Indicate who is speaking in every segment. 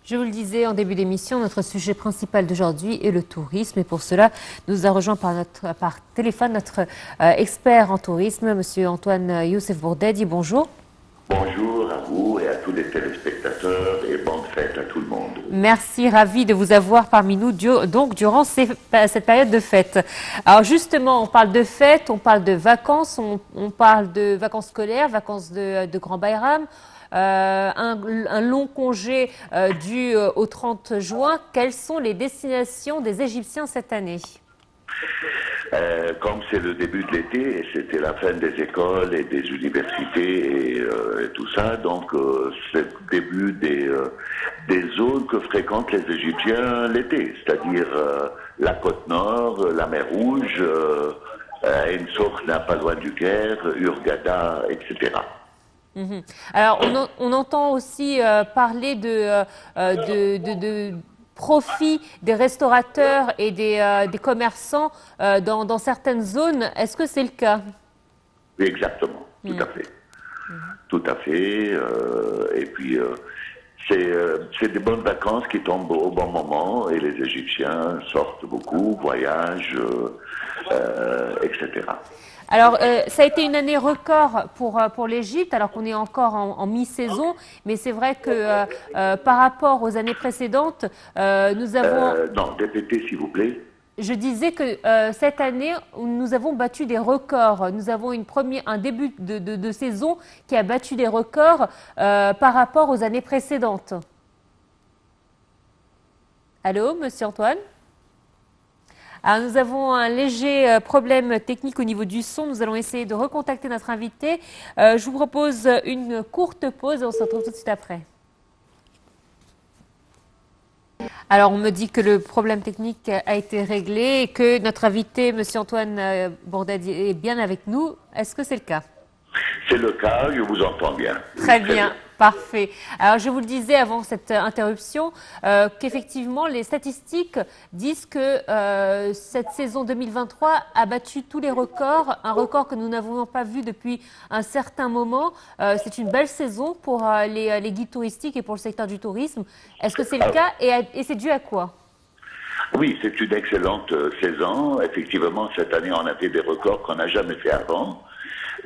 Speaker 1: Je vous le disais en début d'émission, notre sujet principal d'aujourd'hui est le tourisme. Et pour cela, nous a rejoint par téléphone notre expert en tourisme, Monsieur Antoine Youssef Bourdadi. Bonjour.
Speaker 2: Bonjour à vous et à tous les téléspectateurs et bonne fête à tout le monde.
Speaker 1: Merci, ravi de vous avoir parmi nous durant cette période de fête. Alors justement, on parle de fête, on parle de vacances, on parle de vacances scolaires, vacances de Grand Bayram. Un long congé dû au 30 juin. Quelles sont les destinations des Égyptiens cette année?
Speaker 2: Comme c'est le début de l'été et c'était la fin des écoles et des universités et tout ça, donc c'est le début des zones que fréquentent les Égyptiens l'été, c'est-à-dire la côte nord, la mer Rouge, Ensokna, pas loin du Caire, Hurghada, etc.
Speaker 1: Alors, on entend aussi parler de profit des restaurateurs et des commerçants dans certaines zones. Est-ce que c'est le cas?
Speaker 2: Oui, exactement, tout à fait. Tout à fait. Et puis, c'est des bonnes vacances qui tombent au bon moment et les Égyptiens sortent beaucoup, voyagent, etc.
Speaker 1: Alors, ça a été une année record pour l'Égypte, alors qu'on est encore en mi-saison, mais c'est vrai que par rapport aux années précédentes, nous avons...
Speaker 2: non, répétez s'il vous plaît.
Speaker 1: Je disais que cette année, nous avons battu des records. Nous avons un début de saison qui a battu des records par rapport aux années précédentes. Allô, Monsieur Antoine? Alors, nous avons un léger problème technique au niveau du son. Nous allons essayer de recontacter notre invité. Je vous propose une courte pause et on se retrouve tout de suite après. Alors, on me dit que le problème technique a été réglé et que notre invité, M. Antoine Bourdadi, est bien avec nous. Est-ce que c'est le cas?
Speaker 2: C'est le cas, je vous entends bien.
Speaker 1: Très bien. Parfait. Alors, je vous le disais avant cette interruption qu'effectivement, les statistiques disent que cette saison 2023 a battu tous les records, un record que nous n'avons pas vu depuis un certain moment. C'est une belle saison pour les guides touristiques et pour le secteur du tourisme. Est-ce que c'est le cas et c'est dû à quoi?
Speaker 2: Oui, c'est une excellente saison. Effectivement, cette année, on a fait des records qu'on n'a jamais fait avant.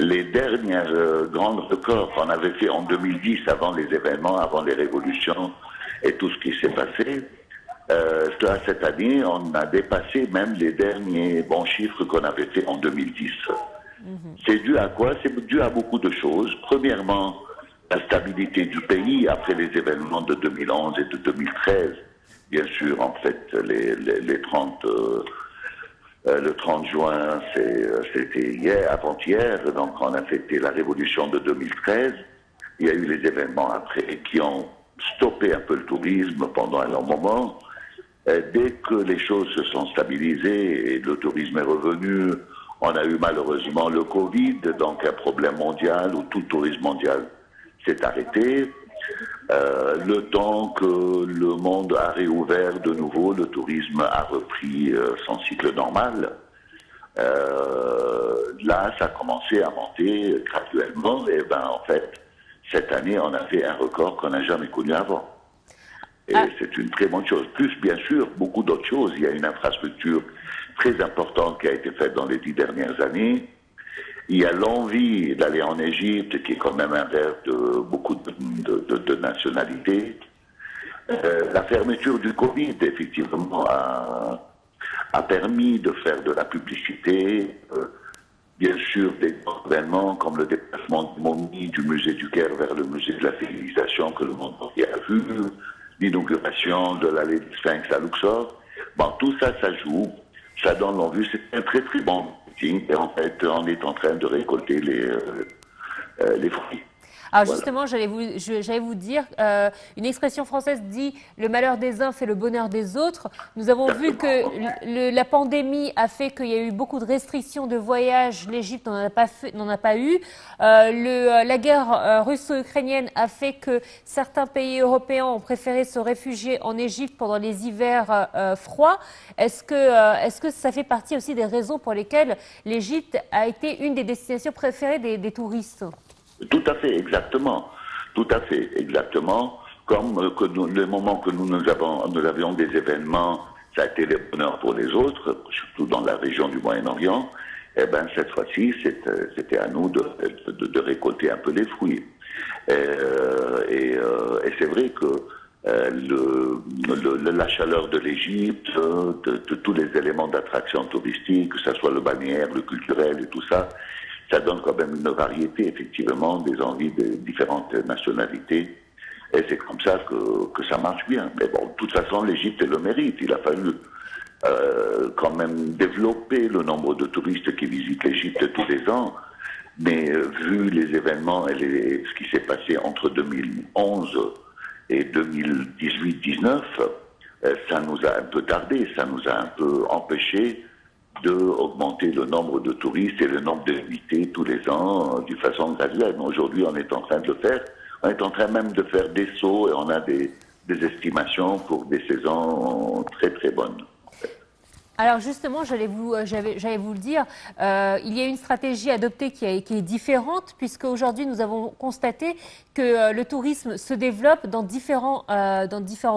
Speaker 2: Les dernières grands records qu'on avait fait en 2010, avant les événements, avant les révolutions et tout ce qui s'est passé, cette année, on a dépassé même les derniers bons chiffres qu'on avait fait en 2010. C'est dû à quoi? C'est dû à beaucoup de choses. Premièrement, la stabilité du pays après les événements de 2011 et de 2013. Bien sûr, en fait, les 30... le 30 juin, c'était hier, avant-hier, donc on a fêté la révolution de 2013. Il y a eu les événements après qui ont stoppé un peu le tourisme pendant un long moment. Dès que les choses se sont stabilisées et le tourisme est revenu, on a eu malheureusement le Covid, donc un problème mondial où tout le tourisme mondial s'est arrêté. Le temps que le monde a réouvert de nouveau, le tourisme a repris son cycle normal. Là, ça a commencé à monter graduellement. Et ben, en fait, cette année, on a fait un record qu'on n'a jamais connu avant. Et c'est une très bonne chose. Plus, bien sûr, beaucoup d'autres choses. Il y a une infrastructure très importante qui a été faite dans les 10 dernières années. Il y a l'envie d'aller en Égypte, qui est quand même un rêve de beaucoup de nationalités. La fermeture du Covid, effectivement, a permis de faire de la publicité. Bien sûr, des événements comme le déplacement de momie du musée du Caire vers le musée de la civilisation que le monde entier a vu, l'inauguration de l'allée du Sphinx à Luxor. Bon, tout ça, ça joue, ça donne l'envie. C'est un très très bon marketing et en fait, on est en train de récolter les fruits.
Speaker 1: Alors justement, j'allais vous dire, une expression française dit « le malheur des uns fait le bonheur des autres ». Nous avons vu que la pandémie a fait qu'il y a eu beaucoup de restrictions de voyage. L'Égypte n'en a pas eu. La guerre russo-ukrainienne a fait que certains pays européens ont préféré se réfugier en Égypte pendant les hivers froids. Est-ce que ça fait partie aussi des raisons pour lesquelles l'Égypte a été une des destinations préférées des touristes ?
Speaker 2: Tout à fait, exactement. Tout à fait, exactement. comme que le moment que nous avions des événements, ça a été le bonheur pour les autres, surtout dans la région du Moyen-Orient, eh ben, cette fois-ci, c'était à nous de récolter un peu les fruits. Et c'est vrai que la chaleur de l'Égypte, de tous les éléments d'attraction touristique, que ce soit le balnéaire, le culturel et tout ça, ça donne quand même une variété, effectivement, des envies de différentes nationalités. Et c'est comme ça que ça marche bien. Mais bon, de toute façon, l'Égypte le mérite. Il a fallu quand même développer le nombre de touristes qui visitent l'Égypte tous les ans. Mais vu les événements et ce qui s'est passé entre 2011 et 2018-19, ça nous a un peu tardé, ça nous a un peu empêché d'augmenter le nombre de touristes et le nombre d'invités tous les ans d'une façon graduelle. Aujourd'hui, on est en train de le faire. On est en train même de faire des sauts et on a des estimations pour des saisons très très bonnes.
Speaker 1: Alors justement, j'allais vous le dire, il y a une stratégie adoptée qui est différente, puisque aujourd'hui nous avons constaté que le tourisme se développe dans différents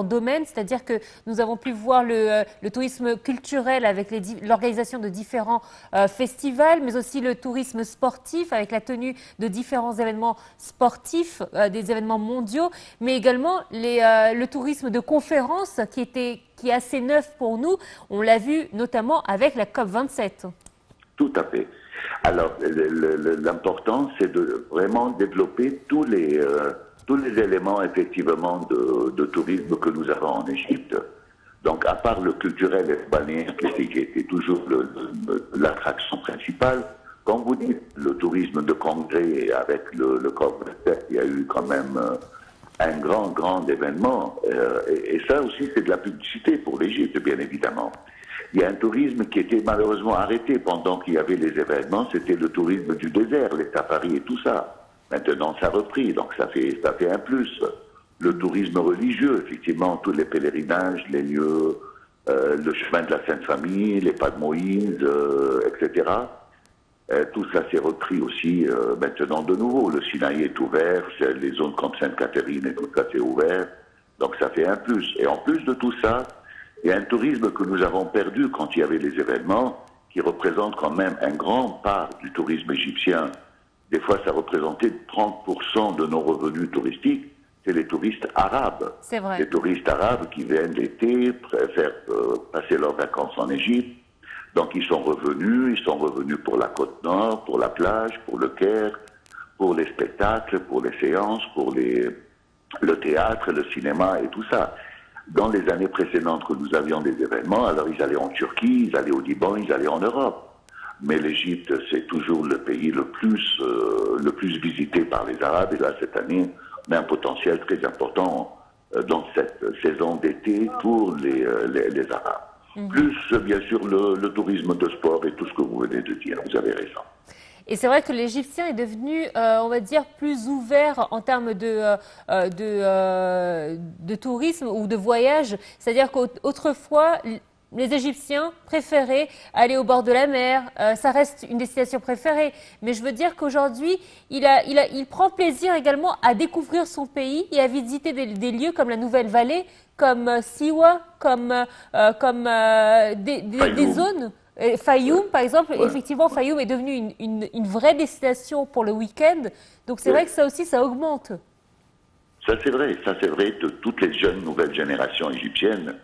Speaker 1: domaines, c'est-à-dire que nous avons pu voir le tourisme culturel avec l'organisation de différents festivals, mais aussi le tourisme sportif avec la tenue de différents événements sportifs, des événements mondiaux, mais également le tourisme de conférence qui est assez neuf pour nous. On l'a vu notamment avec la COP27.
Speaker 2: Tout à fait. Alors, l'important, c'est de vraiment développer tous les éléments, effectivement, de tourisme que nous avons en Égypte. Donc, à part le culturel et le balnéaire, qui était toujours l'attraction principale, quand vous dites le tourisme de congrès avec le COP27, il y a eu quand même un grand événement. Et ça aussi, c'est de la publicité pour l'Égypte, bien évidemment. Il y a un tourisme qui était malheureusement arrêté pendant qu'il y avait les événements, c'était le tourisme du désert, les safaris et tout ça. Maintenant, ça a repris, donc ça fait un plus. Le tourisme religieux, effectivement, tous les pèlerinages, les lieux, le chemin de la Sainte Famille, les pas de Moïse, etc. Tout ça s'est repris aussi maintenant de nouveau. Le Sinaï est ouvert, les zones comme Sainte-Catherine et tout ça c'est ouvert. Donc ça fait un plus. Et en plus de tout ça, il y a un tourisme que nous avons perdu quand il y avait les événements, qui représente quand même un grand part du tourisme égyptien. Des fois, ça représentait 30% de nos revenus touristiques. C'est les touristes arabes.
Speaker 1: C'est vrai.
Speaker 2: Les touristes arabes qui viennent l'été, préfèrent passer leurs vacances en Égypte. Donc ils sont revenus pour la côte nord, pour la plage, pour le Caire, pour les spectacles, pour les séances, pour le théâtre, le cinéma et tout ça. Dans les années précédentes que nous avions des événements, alors ils allaient en Turquie, ils allaient au Liban, ils allaient en Europe. Mais l'Égypte, c'est toujours le pays le plus visité par les Arabes. Et là, cette année, on a un potentiel très important dans cette saison d'été pour les Arabes. Plus, bien sûr, le tourisme de sport et tout ce que vous venez de dire. Vous avez raison.
Speaker 1: Et c'est vrai que l'Égyptien est devenu, on va dire, plus ouvert en termes de tourisme ou de voyage. C'est-à-dire qu'autrefois, les Égyptiens préféraient aller au bord de la mer. Ça reste une destination préférée. Mais je veux dire qu'aujourd'hui, il prend plaisir également à découvrir son pays et à visiter des lieux comme la Nouvelle-Vallée, comme Siwa, comme des zones. Fayoum, par exemple, ouais. Effectivement, Fayoum est devenu une vraie destination pour le week-end. Donc c'est vrai que ça aussi, ça augmente.
Speaker 2: Ça c'est vrai de toutes les jeunes nouvelles générations égyptiennes.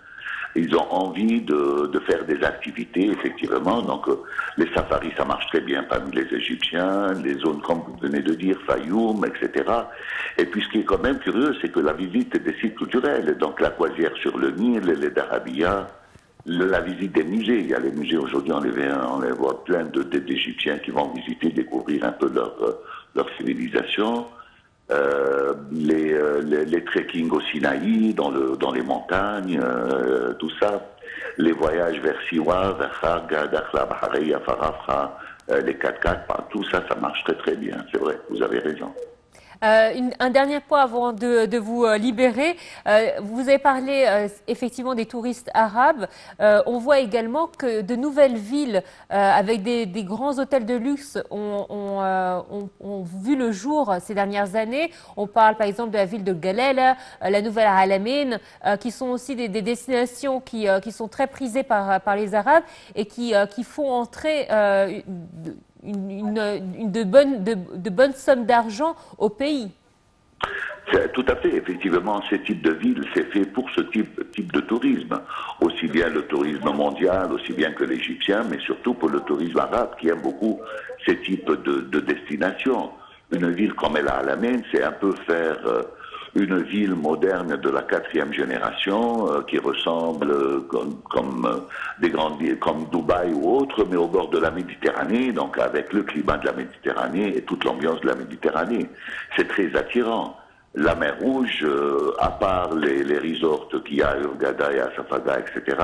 Speaker 2: Ils ont envie de faire des activités, effectivement. Donc les safaris, ça marche très bien parmi les Égyptiens, les zones, comme vous venez de dire, Fayoum, etc. Et puis ce qui est quand même curieux, c'est que la visite des sites culturels, donc la croisière sur le Nil, les Darabia, la visite des musées. Il y a les musées aujourd'hui, on les voit plein d'Égyptiens qui vont visiter, découvrir un peu leur civilisation. Les trekking au Sinaï, dans les montagnes, tout ça. Les voyages vers Siwa, vers Kharga, Dakhla, Bahariya, Farafra, les 4x4, tout ça, ça marche très très bien. C'est vrai, vous avez raison.
Speaker 1: Un dernier point avant de vous libérer. Vous avez parlé effectivement des touristes arabes. On voit également que de nouvelles villes avec des grands hôtels de luxe ont vu le jour ces dernières années. On parle par exemple de la ville de Galala, la nouvelle Al-Amin, qui sont aussi des destinations qui sont très prisées par les Arabes et qui font entrer de bonnes sommes d'argent au pays.
Speaker 2: Tout à fait, effectivement, ce type de ville, c'est fait pour ce type de tourisme. Aussi bien le tourisme mondial, aussi bien que l'égyptien, mais surtout pour le tourisme arabe qui aime beaucoup ces types de destinations. Une ville comme El Alamein, c'est un peu faire une ville moderne de la 4e génération qui ressemble comme des grandes villes comme Dubaï ou autres, mais au bord de la Méditerranée, donc avec le climat de la Méditerranée et toute l'ambiance de la Méditerranée. C'est très attirant. La mer Rouge, à part les resorts qu'il y a à Hurghada et à Safaga, etc.,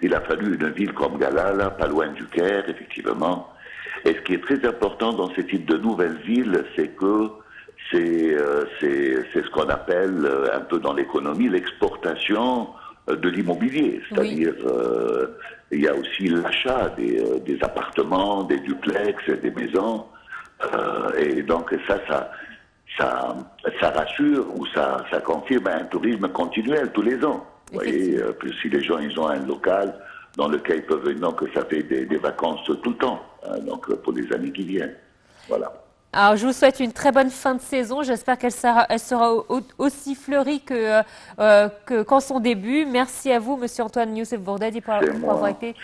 Speaker 2: il a fallu une ville comme Galala, pas loin du Caire, effectivement. Et ce qui est très important dans ce type de nouvelles villes, c'est que c'est ce qu'on appelle un peu dans l'économie l'exportation de l'immobilier. C'est-à-dire, il y a aussi l'achat des appartements, des duplex, des maisons. Et donc ça rassure ou ça confirme un tourisme continuel tous les ans. Vous voyez, si les gens ils ont un local dans lequel ils peuvent venir, donc ça fait des vacances tout le temps, hein, donc pour les années qui viennent. Voilà.
Speaker 1: Alors, je vous souhaite une très bonne fin de saison. J'espère qu'elle sera aussi fleurie qu'en son début. Merci à vous, Monsieur Antoine Youssef Bourdadi, pour avoir été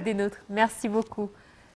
Speaker 1: des nôtres. Merci beaucoup.